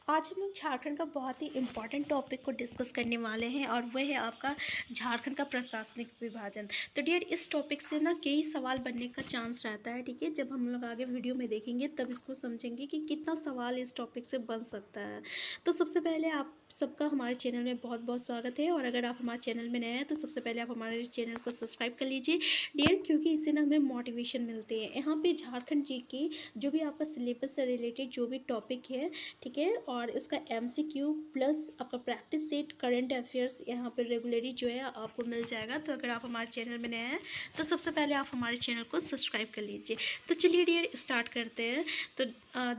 आज हम लोग झारखंड का बहुत ही इम्पोर्टेंट टॉपिक को डिस्कस करने वाले हैं और वह है आपका झारखंड का प्रशासनिक विभाजन। तो डियर इस टॉपिक से ना कई सवाल बनने का चांस रहता है, ठीक है। जब हम लोग आगे वीडियो में देखेंगे तब इसको समझेंगे कि कितना सवाल इस टॉपिक से बन सकता है। तो सबसे पहले आप सबका हमारे चैनल में बहुत बहुत स्वागत है, और अगर आप हमारे चैनल में नए हैं तो सबसे पहले आप हमारे चैनल को सब्सक्राइब कर लीजिए डियर, क्योंकि इससे ना हमें मोटिवेशन मिलती है। यहाँ पे झारखंड जी की जो भी आपका सिलेबस से रिलेटेड जो भी टॉपिक है, ठीक है, और इसका MCQ प्लस आपका प्रैक्टिस सेट करंट अफेयर्स यहाँ पर रेगुलरली जो है आपको मिल जाएगा। तो अगर आप हमारे चैनल में नए हैं तो सबसे पहले आप हमारे चैनल को सब्सक्राइब कर लीजिए। तो चलिए डियर स्टार्ट करते हैं। तो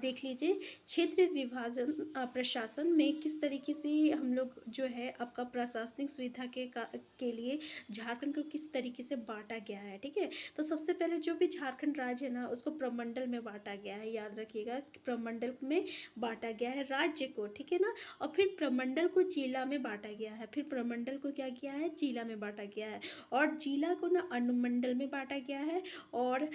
देख लीजिए, क्षेत्र विभाजन प्रशासन में किस तरीके से हम लोग जो है आपका प्रशासनिक सुविधा के लिए झारखंड को किस तरीके से बांटा गया है, ठीक है। तो सबसे पहले जो भी झारखंड राज्य है ना उसको प्रमंडल में बांटा गया है, याद रखिएगा, प्रमंडल में बांटा गया है राज्य को, ठीक है ना। और फिर प्रमंडल को जिला में बांटा गया है, फिर प्रमंडल को क्या किया है, जिला में बांटा गया है, और जिला को ना अनुमंडल में बांटा गया है, और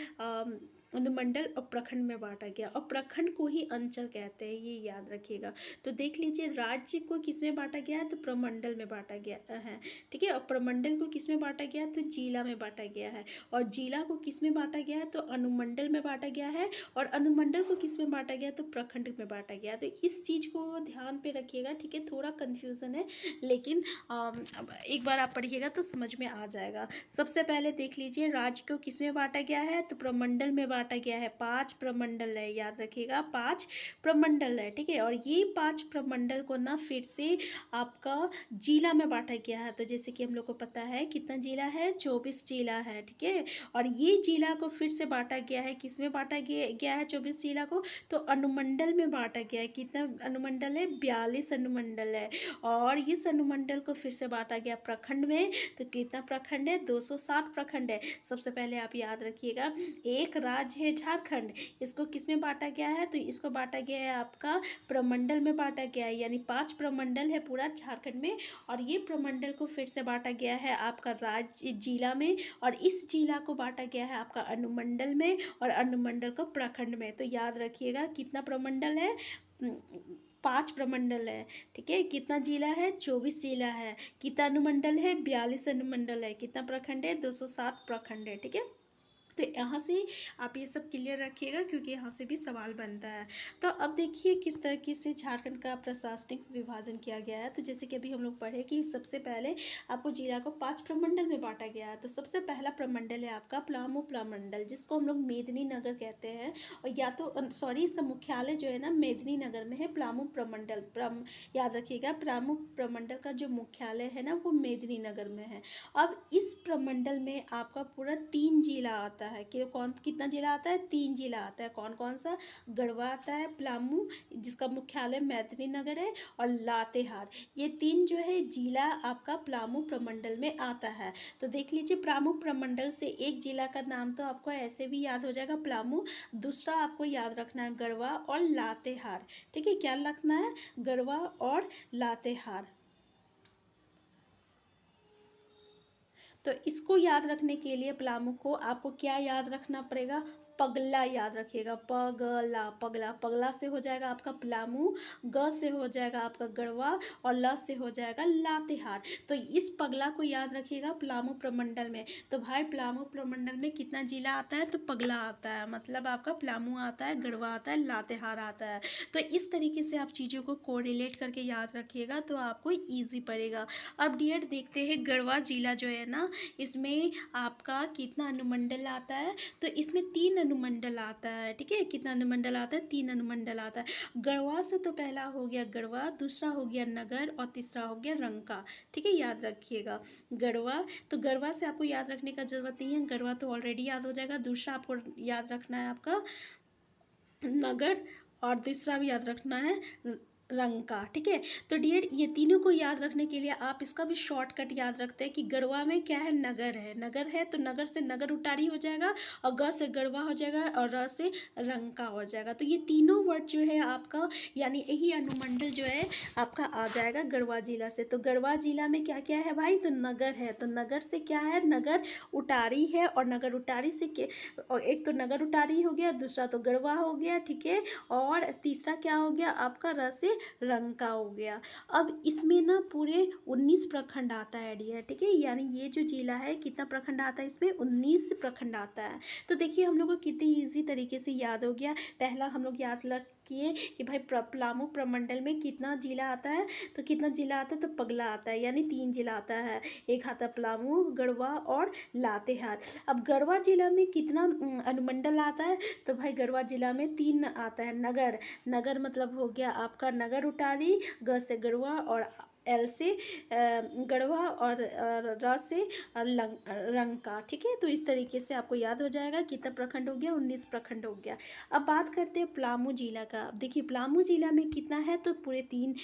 अनुमंडल और प्रखंड में बांटा गया, और प्रखंड को ही अंचल कहते हैं, ये याद रखिएगा। तो देख लीजिए, राज्य को किस में बांटा गया है, तो प्रमंडल में बांटा गया है, ठीक है। और प्रमंडल को किस में बांटा गया है, तो जिला में बांटा गया है, और जिला को किस में बांटा गया है, तो अनुमंडल में बांटा गया है, और अनुमंडल को किस में बांटा गया, तो प्रखंड में बांटा गया। तो इस चीज़ को ध्यान पे रखिएगा, ठीक है। थोड़ा कन्फ्यूज़न है, लेकिन एक बार आप पढ़िएगा तो समझ में आ जाएगा। सबसे पहले देख लीजिए, राज्य को किस में बांटा गया है, तो प्रमंडल में बांटा गया है। 5 प्रमंडल है, याद रखिएगा, 5 प्रमंडल है, ठीक है। और ये 5 प्रमंडल को ना फिर से आपका जिला में बांटा गया है। तो जैसे कि हम लोग को पता है कितना जिला है, 24 जिला है, ठीक है। और ये जिला को फिर से बांटा गया है, किस में बांटा गया है 24 जिला को, तो अनुमंडल में बांटा गया है। कितना अनुमंडल है, 42 अनुमंडल है। और इस अनुमंडल को फिर से बांटा गया प्रखंड में, तो कितना प्रखंड है, 260 प्रखंड है। सबसे पहले आप याद रखिएगा, एक राज्य है झारखंड, इसको किस में बांटा गया है, तो इसको बांटा गया है आपका प्रमंडल में बांटा गया है, यानी 5 प्रमंडल है पूरा झारखंड में। और ये प्रमंडल को फिर से बांटा गया है आपका राज्य जिला में, और इस जिला को बांटा गया है आपका अनुमंडल में, और अनुमंडल को प्रखंड में। तो याद रखिएगा, कितना प्रमंडल है, 5 प्रमंडल है, ठीक है। कितना जिला है, 24 जिला है। कितना अनुमंडल है, 42 अनुमंडल है। कितना प्रखंड है, 260 प्रखंड है, ठीक है। तो यहाँ से आप ये सब क्लियर रखिएगा, क्योंकि यहाँ से भी सवाल बनता है। तो अब देखिए किस तरीके से झारखंड का प्रशासनिक विभाजन किया गया है। तो जैसे कि अभी हम लोग पढ़े कि सबसे पहले आपको जिला को 5 प्रमंडल में बांटा गया है। तो सबसे पहला प्रमंडल है आपका पलामू प्रमंडल, जिसको हम लोग मेदिनी नगर कहते हैं, और या तो सॉरी, इसका मुख्यालय जो है ना मेदिनी नगर में है। पलामू प्रमंडल याद रखिएगा, पलामू प्रमंडल का जो मुख्यालय है ना वो मेदिनी नगर में है। अब इस प्रमंडल में आपका पूरा 3 जिला आता है, कि कौन कितना जिला आता है, 3 जिला आता है। कौन कौन सा, गढ़वा आता है, पलामू जिसका मुख्यालय मेदिनी नगर है, और लातेहार, ये 3 जो है जिला आपका पलामू प्रमंडल में आता है। तो देख लीजिए, पलामू प्रमंडल से एक जिला का नाम तो आपको ऐसे भी याद हो जाएगा, पलामू। दूसरा आपको याद रखना है गढ़वा और लातेहार, ठीक है। क्या रखना है, गढ़वा और लातेहार। तो इसको याद रखने के लिए पलामू को आपको क्या याद रखना पड़ेगा, पगला याद रखिएगा, पगला, पगला, पगला से हो जाएगा आपका पलामू, ग से हो जाएगा आपका गढ़वा, और ल से हो जाएगा लातेहार। तो इस पगला को याद रखिएगा पलामू प्रमंडल में। तो भाई पलामू प्रमंडल में कितना जिला आता है, तो पगला आता है, मतलब आपका पलामू आता है, गढ़वा आता है, लातेहार आता है। तो इस तरीके से आप चीज़ों को कोरिलेट करके याद रखिएगा तो आपको ईजी पड़ेगा। अब डियर देखते हैं, गढ़वा जिला जो है ना, इसमें आपका कितना अनुमंडल आता है, तो इसमें 3 अनुमंडल आता है, ठीक है। कितना अनुमंडल आता है, 3 अनुमंडल आता है। गढ़वा से तो पहला हो गया गढ़वा, दूसरा हो गया नगर, और तीसरा हो गया रंका, ठीक है, याद रखिएगा। गढ़वा, तो गढ़वा से आपको याद रखने का जरूरत नहीं है, गढ़वा तो ऑलरेडी याद हो जाएगा। दूसरा आपको याद रखना है आपका नगर, और तीसरा भी याद रखना है रंग का, ठीक है। तो डियर ये तीनों को याद रखने के लिए आप इसका भी शॉर्टकट याद रखते हैं कि गढ़वा में क्या है, नगर है, नगर है, तो नगर से नगर उटारी हो जाएगा, और ग से गढ़वा हो जाएगा, और र से रंका हो जाएगा। तो ये तीनों वर्ड जो है आपका, यानी यही अनुमंडल जो है आपका आ जाएगा गढ़वा जिला से। तो गढ़वा जिला में क्या क्या है भाई, तो नगर है, तो नगर से क्या है, नगर उटारी है, और नगर उटारी से और एक तो नगर उटारी हो गया, दूसरा तो गढ़वा हो गया, ठीक है, और तीसरा क्या हो गया आपका, र से रंका हो गया। अब इसमें ना पूरे 19 प्रखंड आता है डियर, ठीक है, यानी ये जो जिला है कितना प्रखंड आता है, इसमें 19 प्रखंड आता है। तो देखिए हम लोग को कितनी ईजी तरीके से याद हो गया। पहला हम लोग याद रख किए कि भाई पलामू प्रमंडल में कितना जिला आता है, तो कितना जिला आता है, तो पगला आता है, यानी 3 जिला आता है। एक आता है पलामू, गढ़वा और लातेहार। अब गढ़वा जिला में कितना अनुमंडल आता है, तो भाई गढ़वा जिला में 3 आता है नगर। नगर मतलब हो गया आपका नगर उटारी, ग से गढ़वा और एल से गढ़वा और र से रंका, ठीक है। तो इस तरीके से आपको याद हो जाएगा कितना प्रखंड हो गया, 19 प्रखंड हो गया। अब बात करते हैं पलामू जिला का। अब देखिए पलामू जिला में कितना है, तो पूरे 3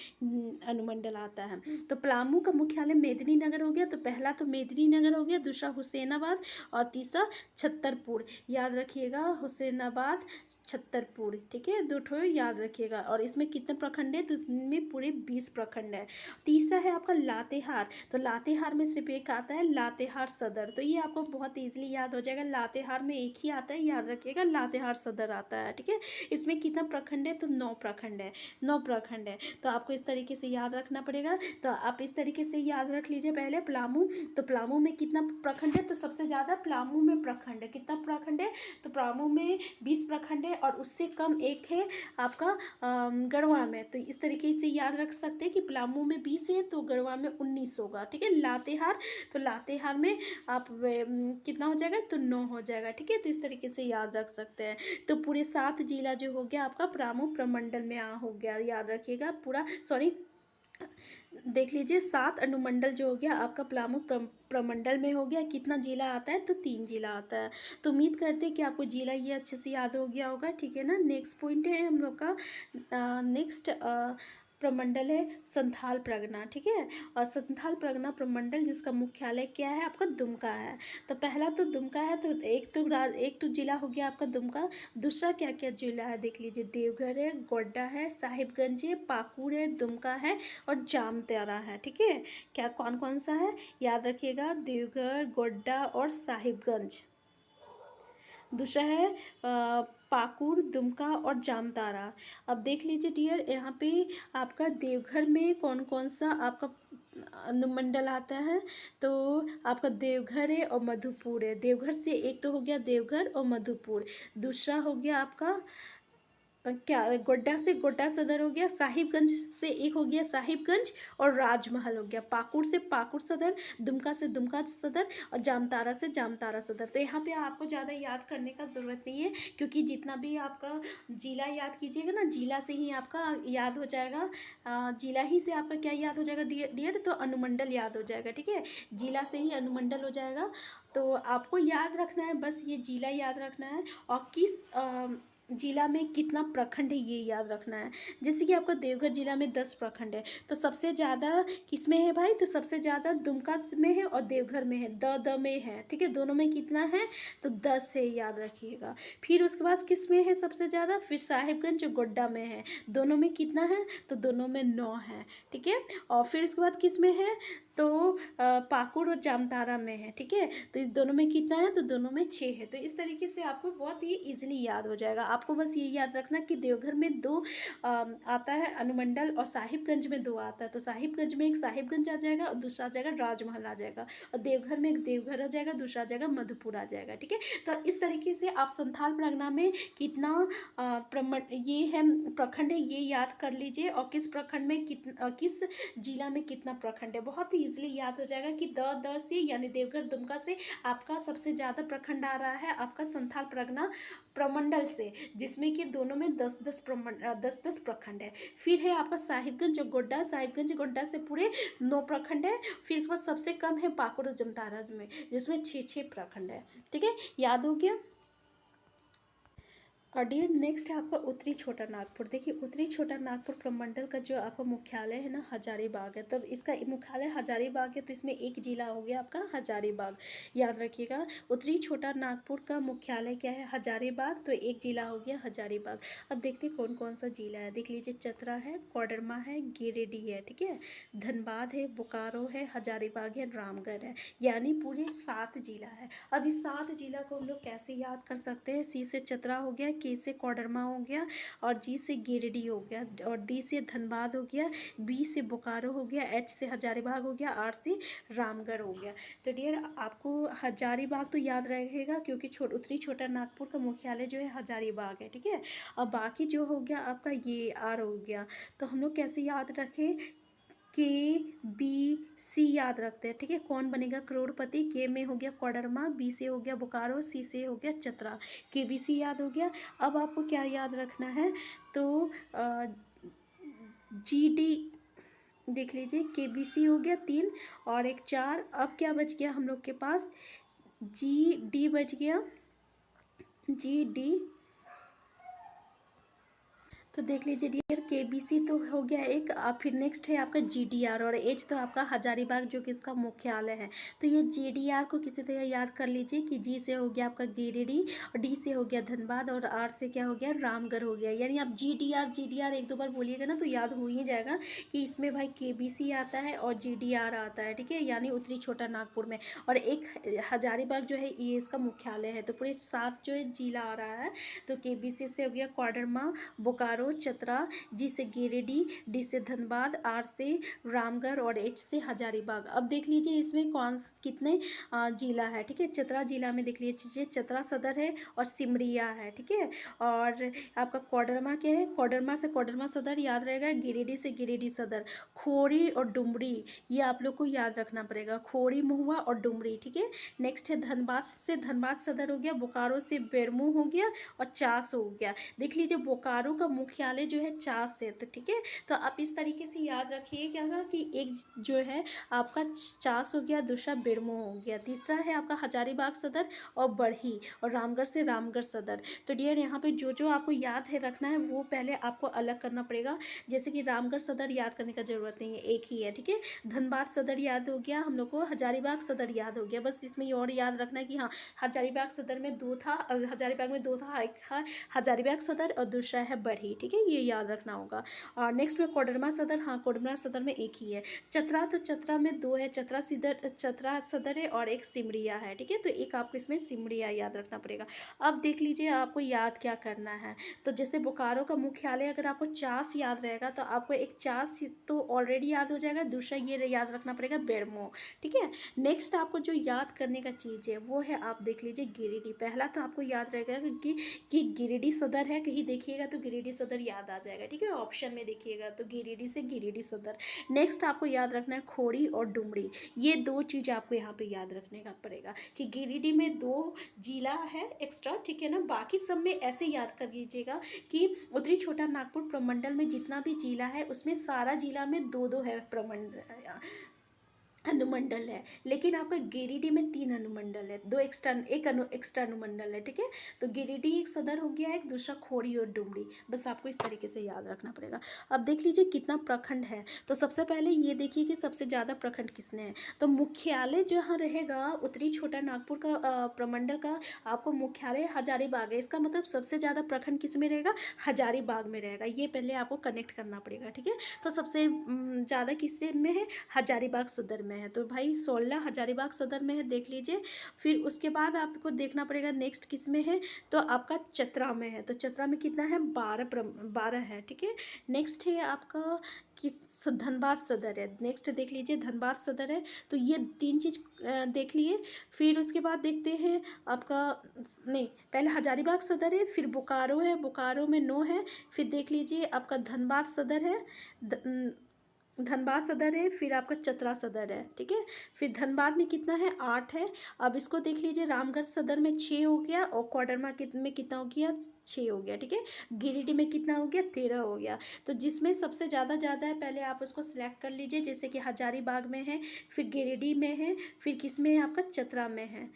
अनुमंडल आता है। तो पलामू का मुख्यालय मेदिनीनगर हो गया, तो पहला तो मेदिनीनगर हो गया, दूसरा हुसैनाबाद और तीसरा छतरपुर। याद रखिएगा हुसैनाबाद छतरपुर, ठीक है, 2 ठो याद रखिएगा। और इसमें कितने प्रखंड है, तो इसमें पूरे 20 प्रखंड है। तीसरा है आपका लातेहार, तो लातेहार में सिर्फ एक आता है लातेहार सदर, तो ये आपको बहुत ईजिली याद हो जाएगा। लातेहार में एक ही आता है, याद रखिएगा लातेहार सदर आता है, ठीक है। इसमें कितना प्रखंड है, तो 9 प्रखंड है, 9 प्रखंड है। तो आपको इस तरीके से याद रखना पड़ेगा। तो आप इस तरीके से याद रख लीजिए पहले पलामू। तो पलामू में कितना प्रखंड है, तो सबसे ज़्यादा पलामू में प्रखंड है। कितना प्रखंड है, तो पलामू में 20 प्रखंड है और उससे कम एक है आपका गढ़वा में। तो इस तरीके से याद रख सकते हैं कि पलामू में 20 है तो गढ़वा में 19 होगा, ठीक है। लातेहार, तो लातेहार में आप कितना हो जाएगा, तो 9 हो जाएगा, ठीक है। तो इस तरीके से याद रख सकते हैं। तो पूरे 7 जिला जो हो गया आपका पलामू प्रमंडल में हो गया, याद रखिएगा पूरा, सॉरी देख लीजिए 7 अनुमंडल जो हो गया आपका पलामू प्रमंडल में हो गया। कितना जिला आता है, तो 3 जिला आता है। तो उम्मीद करते हैं कि आपको जिला ये अच्छे से याद हो गया होगा, ठीक है ना। नेक्स्ट पॉइंट है हम लोग का नेक्स्ट प्रमंडल है संथाल परगना, ठीक है। और संथाल परगना प्रमंडल जिसका मुख्यालय क्या है, आपका दुमका है। तो पहला तो दुमका है, तो एक तो जिला हो गया आपका दुमका। दूसरा क्या क्या जिला है देख लीजिए, देवघर है, गोड्डा है, साहिबगंज है, पाकुड़ है, दुमका है और जामताड़ा है, ठीक है। क्या कौन कौन सा है, याद रखिएगा, देवघर, गोड्डा और साहिबगंज। दूसरा है पाकुड़, दुमका और जामताड़ा। अब देख लीजिए डियर, यहाँ पे आपका देवघर में कौन कौन सा आपका अनुमंडल आता है, तो आपका देवघर है और मधुपुर है। देवघर से एक तो हो गया देवघर और मधुपुर। दूसरा हो गया आपका क्या, गोड्डा से गोड्डा सदर हो गया। साहिबगंज से एक हो गया साहिबगंज और राजमहल हो गया। पाकुड़ से पाकुड़ सदर, दुमका से दुमका सदर और जामताड़ा से जामताड़ा सदर। तो यहाँ पे आपको ज़्यादा याद करने का ज़रूरत नहीं है, क्योंकि जितना भी आपका जिला याद कीजिएगा ना, जिला से ही आपका याद हो जाएगा। जिला ही से आपका क्या याद हो जाएगा डियर, तो अनुमंडल याद हो जाएगा, ठीक है। जिला से ही अनुमंडल हो जाएगा। तो आपको याद रखना है, बस ये जिला याद रखना है और किस जिला में कितना प्रखंड है ये याद रखना है। जैसे कि आपका देवघर जिला में 10 प्रखंड है, तो सबसे ज़्यादा किस में है भाई, तो सबसे ज़्यादा दुमका में है और देवघर में है, द में है, ठीक है। दोनों में कितना है, तो 10 है, याद रखिएगा। फिर उसके बाद किस में है सबसे ज़्यादा, फिर साहिबगंज जो गोड्डा में है, दोनों में कितना है, तो दोनों में 9 है, ठीक है। और फिर उसके बाद किस में है, तो पाकुड़ और जामताड़ा में है, ठीक है। तो इस दोनों में कितना है, तो दोनों में 6 है। तो इस तरीके से आपको बहुत ही ईजिली याद हो जाएगा। आपको बस ये याद रखना कि देवघर में 2 आता है अनुमंडल और साहिबगंज में 2 आता है। तो साहिबगंज में एक साहिबगंज आ जाएगा और दूसरा आ जाएगा राजमहल आ जाएगा, और देवघर में एक देवघर आ जाएगा, दूसरा आ जाएगा मधुपुर आ जाएगा, ठीक है। तो इस तरीके से आप संथाल परगना में कितना ये है प्रखंड है ये याद कर लीजिए, और किस प्रखंड में किस जिला में कितना प्रखंड है, बहुत ही ईजिली याद हो जाएगा कि द से यानी देवघर दुमका से आपका सबसे ज़्यादा प्रखंड आ रहा है आपका संथाल परगना प्रमंडल से, जिसमें कि दोनों में 10-10 प्रखंड है। फिर है आपका साहिबगंज और गोड्डा, साहिबगंज गोड्डा से पूरे 9 प्रखंड है। फिर इसके बाद सबसे कम है पाकुड़ और जामताड़ा में, जिसमें 6 प्रखंड है, ठीक है, याद हो गया। और डियर नेक्स्ट है आपका उत्तरी छोटा नागपुर। देखिए उत्तरी छोटा नागपुर प्रमंडल का जो आपका मुख्यालय है ना हजारीबाग है, तब इसका मुख्यालय हजारीबाग है, तो इसमें एक जिला हो गया आपका हजारीबाग, याद रखिएगा। उत्तरी छोटा नागपुर का मुख्यालय क्या है, हजारीबाग, तो एक जिला हो गया हजारीबाग। अब देखते हैं कौन कौन सा जिला है, देख लीजिए चतरा है, कोडरमा है, गिरिडीह है, ठीक है, धनबाद है, बोकारो है, हजारीबाग है, रामगढ़ है, यानी पूरे 7 जिला है। अब इस 7 जिला को हम लोग कैसे याद कर सकते हैं, सी से चतरा हो गया, के से कोडरमा हो गया, और जी से गिरिडीह हो गया, और डी से धनबाद हो गया, बी से बोकारो हो गया, एच से हजारीबाग हो गया, आर से रामगढ़ हो गया। तो डियर आपको हजारीबाग तो याद रहेगा क्योंकि उत्तरी छोटा नागपुर का मुख्यालय जो है हजारीबाग है, ठीक है। अब बाकी जो हो गया आपका ये आर हो गया, तो हम लोग कैसे याद रखें, के बी सी याद रखते हैं, ठीक है। कौन बनेगा करोड़पति, के में हो गया कोडरमा, बी से हो गया बोकारो, सी से हो गया चतरा, के बी सी याद हो गया। अब आपको क्या याद रखना है, तो जी डी देख लीजिए, के बी सी हो गया 3 और एक 4। अब क्या बच गया हम लोग के पास, जी डी बच गया, जी डी। तो देख लीजिए डियर, के बी सी तो हो गया एक, फिर नेक्स्ट है आपका जी डी आर, और एच तो आपका हजारीबाग जो कि इसका मुख्यालय है। तो ये जी डी आर को किसी तरह याद कर लीजिए कि जी से हो गया आपका गिरिडीह, और डी से हो गया धनबाद, और आर से क्या हो गया रामगढ़ हो गया। यानी आप जी डी आर एक दो बार बोलिएगा ना तो याद हो ही जाएगा कि इसमें भाई के बी सी आता है और जी डी आर आता है, ठीक है, यानी उत्तरी छोटा नागपुर में। और एक हजारीबाग जो है ये इसका मुख्यालय है। तो पूरे 7 जो है जिला आ रहा है। तो के बी सी से हो गया कोडरमा, बोकारो, चतरा, जी से गिरिडीह, डी से धनबाद, आर से रामगढ़, और एच से हजारीबाग। अब देख लीजिए इसमें कौन कितने जिला है, ठीक है। चतरा जिला में देख लीजिए चतरा सदर है और सिमरिया है, ठीक है। और आपका कोडरमा क्या है, कोडरमा से कोडरमा सदर याद रहेगा, गिरिडीह से गिरिडीह सदर, खोरी और डुमरी ये आप लोग को याद रखना पड़ेगा, खोरी, महुआ और डुमरी, ठीक है। नेक्स्ट है धनबाद से धनबाद सदर हो गया, बोकारो से बेरमो हो गया, और चास हो गया। देख लीजिए बोकारो का मुख्यालय जो है चास है, तो ठीक है। तो आप इस तरीके से याद रखिए क्या होगा कि एक जो है आपका चास हो गया, दूसरा बेरमो हो गया, तीसरा है आपका हजारीबाग सदर और बढ़ी, और रामगढ़ से रामगढ़ सदर। तो डियर यहाँ पे जो जो आपको याद है रखना है वो पहले आपको अलग करना पड़ेगा। जैसे कि रामगढ़ सदर याद करने का ज़रूरत नहीं है, एक ही है, ठीक है। धनबाद सदर याद हो गया हम लोग को, हजारीबाग सदर याद हो गया, बस इसमें ये और याद रखना है कि हाँ हजारीबाग सदर में 2 था, हजारीबाग में 2 था, एक है हजारीबाग सदर और दूसरा है बढ़ी, ठीक है, ये याद रखना होगा। और नेक्स्ट में कोडरमा सदर, हाँ कोडरमा सदर में एक ही है। चतरा, तो चतरा में 2 है, चतरा सदर है और एक सिमरिया है, ठीक है। तो एक आपको इसमें सिमरिया याद रखना पड़ेगा। अब देख लीजिए आपको याद क्या करना है, तो जैसे बोकारो का मुख्यालय अगर आपको चास याद रहेगा तो आपको एक चास तो ऑलरेडी याद हो जाएगा, दूसरा ये याद रखना पड़ेगा बेरमो, ठीक है। नेक्स्ट आपको जो याद करने का चीज़ है वो है, आप देख लीजिए गिरिडीह। पहला तो आपको याद रहेगा कि गिरिडीह सदर है, कहीं देखिएगा तो गिरिडीह सदर याद आ जाएगा, ठीक है। ऑप्शन में देखिएगा तो गिरिडीह से गिरिडीह सदर। नेक्स्ट आपको याद रखना है खोरी और डुमरी, ये 2 चीज़ आपको यहाँ पे याद रखने का पड़ेगा कि गिरिडीह में 2 जिला है एक्स्ट्रा, ठीक है ना। बाकी सब में ऐसे याद कर लीजिएगा कि उत्तरी छोटा नागपुर प्रमंडल में जितना भी जिला है उसमें सारा जिला में 2-2 है प्रमंडल, अनुमंडल है, लेकिन आपका गिरिडीह में 3 अनुमंडल है, 2 एक्स्ट्रा, एक एक्स्ट्रा अनुमंडल है, ठीक है। तो गिरिडीह एक सदर हो गया, एक दूसरा खोरी और डुमरी, बस आपको इस तरीके से याद रखना पड़ेगा। अब देख लीजिए कितना प्रखंड है, तो सबसे पहले ये देखिए कि सबसे ज़्यादा प्रखंड किसने है। तो मुख्यालय जहाँ रहेगा उत्तरी छोटा नागपुर का प्रमंडल का आपको मुख्यालय हजारीबाग है, इसका मतलब सबसे ज़्यादा प्रखंड किस में रहेगा, हजारीबाग में रहेगा। ये पहले आपको कनेक्ट करना पड़ेगा, ठीक है। तो सबसे ज़्यादा किस में है, हजारीबाग सदर में है, तो भाई 16 हजारीबाग सदर में है, देख लीजिए। फिर उसके बाद आपको देखना पड़ेगा नेक्स्ट किस में है, तो आपका चतरा में है, तो चतरा में कितना है, 12 है, ठीक है। नेक्स्ट है आपका किस, धनबाद सदर है, नेक्स्ट देख लीजिए धनबाद सदर है। तो ये 3 चीज़ देख लिए। फिर उसके बाद देखते हैं आपका, नहीं पहले हजारीबाग सदर है, फिर बोकारो है, बोकारो में 9 है, फिर देख लीजिए आपका धनबाद सदर है, धनबाद सदर है, फिर आपका चतरा सदर है, ठीक है। फिर धनबाद में कितना है, 8 है। अब इसको देख लीजिए रामगढ़ सदर में 6 हो गया, और कोडरमा में कितना हो गया, 6 हो गया, ठीक है। गिरिडीह में कितना हो गया, 13 हो गया। तो जिसमें सबसे ज़्यादा है पहले आप उसको सिलेक्ट कर लीजिए, जैसे कि हजारीबाग में है, फिर गिरिडीह में है, फिर किस में है आपका चतरा में है,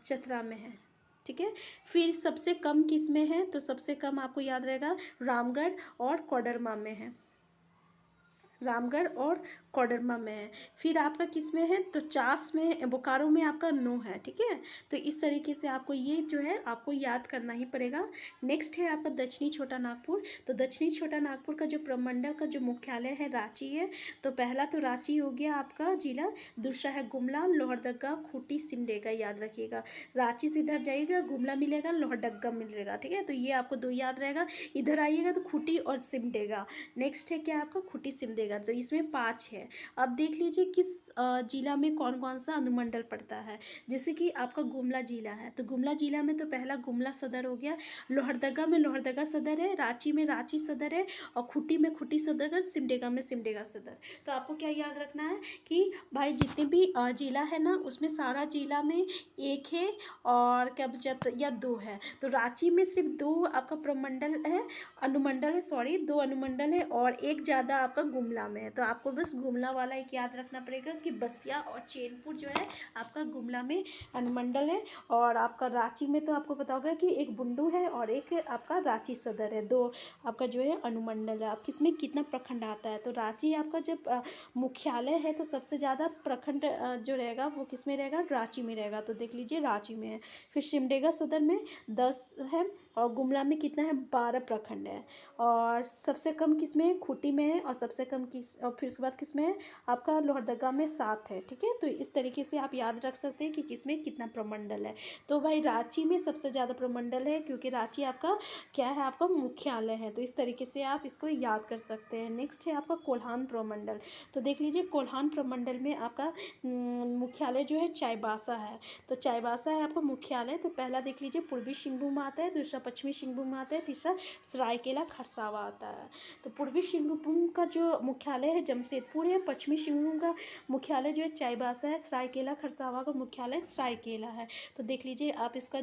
चतरा में है, ठीक है। फिर सबसे कम किस में है, तो सबसे कम आपको याद रहेगा रामगढ़ और कोडरमा में है, रामगढ़ और कोडरमा में है। फिर आपका किस में है, तो चास में, बोकारो में आपका 9 है, ठीक है। तो इस तरीके से आपको ये जो है आपको याद करना ही पड़ेगा। नेक्स्ट है आपका दक्षिणी छोटा नागपुर। तो दक्षिणी छोटा नागपुर का जो प्रमंडल का जो मुख्यालय है रांची है। तो पहला तो रांची हो गया आपका जिला, दूसरा है गुमला, लोहरदगा, खूंटी, सिमडेगा, याद रखिएगा। रांची से इधर जाइएगा, गुमला मिलेगा, लोहरदगा मिलेगा, ठीक है। तो ये आपको 2 याद रहेगा। इधर आइएगा तो खूंटी और सिमडेगा। नेक्स्ट है क्या आपका, खूंटी सिमडेगा। तो इसमें 5 है। अब देख लीजिए किस जिला में कौन कौन सा अनुमंडल पड़ता है। जैसे कि आपका गुमला जिला है, तो गुमला जिला में तो पहला गुमला सदर हो गया, लोहरदगा में लोहरदगा सदर है, रांची में रांची सदर है, और खूंटी में खूंटी सदर, सिमडेगा में सिमडेगा सदर। तो आपको क्या याद रखना है कि भाई जितने भी जिला है ना, उसमें सारा जिला में एक है और क्या बचा या 2 है। तो रांची में सिर्फ 2 आपका प्रमंडल है, अनुमंडल है, सॉरी 2 अनुमंडल है, और एक ज़्यादा आपका गुमला में है। तो आपको बस गुमला वाला एक याद रखना पड़ेगा कि बसिया और चैनपुर जो है आपका गुमला में अनुमंडल है। और आपका रांची में तो आपको पता होगा कि एक बुंडू है और एक आपका रांची सदर है, 2 आपका जो है अनुमंडल है। आप किसमें कितना प्रखंड आता है, तो रांची आपका जब मुख्यालय है तो सबसे ज़्यादा प्रखंड जो रहेगा वो किस में रहेगा, रांची में रहेगा। तो देख लीजिए रांची में है। फिर सिमडेगा सदर में 10 है, और गुमला में कितना है, 12 प्रखंड है। और सबसे कम किस में है, खूंटी में है, और सबसे कम किस, और फिर उसके बाद किस में है आपका, लोहरदगा में 7 है, ठीक है। तो इस तरीके से आप याद रख सकते हैं कि किस में कितना प्रमंडल है। तो भाई रांची में सबसे ज़्यादा प्रमंडल है, क्योंकि रांची आपका क्या है, आपका मुख्यालय है। तो इस तरीके से आप इसको याद कर सकते हैं। नेक्स्ट है आपका कोल्हान प्रमंडल। तो देख लीजिए कोल्हान प्रमंडल में आपका मुख्यालय जो है चाईबासा है। तो चाईबासा है आपका मुख्यालय। तो पहला देख लीजिए पूर्वी सिंहभूम आता है, दूसरा पश्चिमी सिंहभूम आता है, तीसरा सरायकेला खरसावा आता है। तो पूर्वी सिंहभूम का जो मुख्यालय है जमशेदपुर है, पश्चिमी सिंहभूम का मुख्यालय जो है चाईबासा है, सरायकेला खरसावा का मुख्यालय सरायकेला है। तो देख लीजिए आप इसका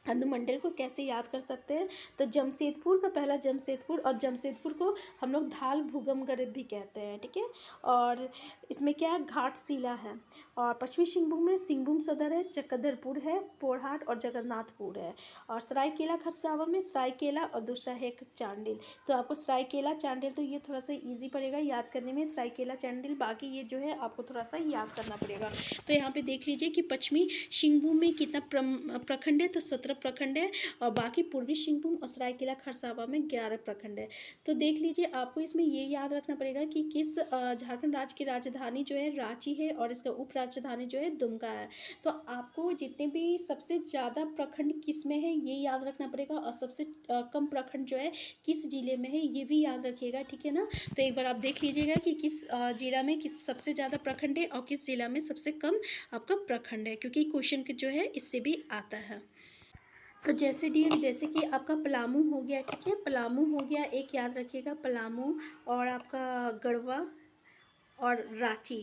अनुमंडल को कैसे याद कर सकते हैं। तो जमशेदपुर का पहला जमशेदपुर, और जमशेदपुर को हम लोग धाल भूगमगढ़ भी कहते हैं, ठीक है। और इसमें क्या है, घाटशिला है। और पश्चिमी सिंहभूम में सिंहभूम सदर है, चकदरपुर है, पोरहाट और जगन्नाथपुर है। और सरायकेला खरसावा में सरायकेला और दूसरा है चांडिल। तो आपको सरायकेला चांडिल, तो ये थोड़ा सा ईजी पड़ेगा याद करने में, सरायकेला चांडिल। बाकी ये जो है आपको थोड़ा सा याद करना पड़ेगा। तो यहाँ पे देख लीजिए कि पश्चिमी सिंहभूम में कितना प्रखंड है, तो 17 प्रखंड है, और बाकी पूर्वी सिंहभूम और सरायकेला खरसावा में 11 प्रखंड है। तो देख लीजिए आपको इसमें ये याद रखना पड़ेगा कि किस झारखंड राज्य की राजधानी जो है रांची है, और इसका उप राजधानी जो है दुमका है। तो आपको जितने भी सबसे ज़्यादा प्रखंड किस में है ये याद रखना पड़ेगा, और सबसे कम प्रखंड जो है किस जिले में है ये भी याद रखिएगा, ठीक है ना। तो एक बार आप देख लीजिएगा कि किस जिला में किस सबसे ज़्यादा प्रखंड है, और किस जिला में सबसे कम आपका प्रखंड है, क्योंकि क्वेश्चन जो है इससे भी आता है। तो जैसे डियर, जैसे कि आपका पलामू हो गया, ठीक है, पलामू हो गया, एक याद रखिएगा पलामू, और आपका गढ़वा और रांची।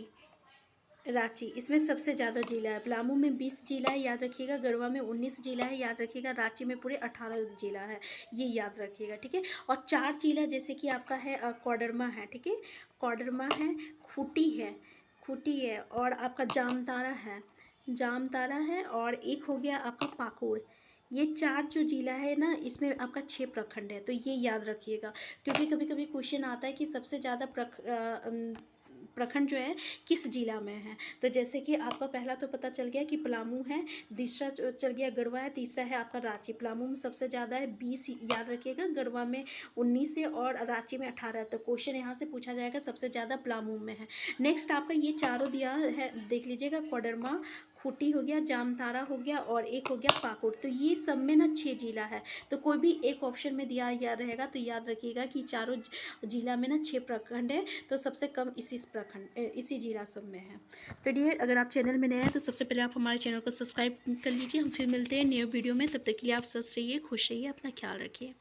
रांची इसमें सबसे ज़्यादा जिला है। पलामू में 20 जिला है, याद रखिएगा। गढ़वा में 19 जिला है, याद रखिएगा। रांची में पूरे 18 जिला है, ये याद रखिएगा, ठीक है। और 4 जिला जैसे कि आपका है कोडरमा है, ठीक है, कोडरमा है, खूंटी है, खूंटी है, और आपका जामताड़ा है, जामताड़ा है, और एक हो गया आपका पाकुड़। ये 4 जो जिला है ना, इसमें आपका 6 प्रखंड है। तो ये याद रखिएगा, क्योंकि कभी कभी क्वेश्चन आता है कि सबसे ज़्यादा प्रखंड जो है किस जिला में है। तो जैसे कि आपका पहला तो पता चल गया कि पलामू है, दूसरा चल गया गढ़वा है, तीसरा है आपका रांची। पलामू में सबसे ज़्यादा है 20, याद रखिएगा। गढ़वा में 19 है, और रांची में 18 है। तो क्वेश्चन यहाँ से पूछा जाएगा सबसे ज़्यादा पलामू में है। नेक्स्ट आपका ये चारों दिया है, देख लीजिएगा। कोडरमा, खूंटी हो गया, जामताड़ा हो गया, और एक हो गया पाकुड़। तो ये सब में ना 6 जिला है। तो कोई भी एक ऑप्शन में दिया या रहेगा तो याद रखिएगा कि चारों जिला में ना 6 प्रखंड है। तो सबसे कम इसी जिला सब में है। तो डियर, अगर आप चैनल में नए हैं तो सबसे पहले आप हमारे चैनल को सब्सक्राइब कर लीजिए। हम फिर मिलते हैं न्यू वीडियो में। तब तक के लिए आप स्वस्थ रहिए, खुश रहिए, अपना ख्याल रखिए।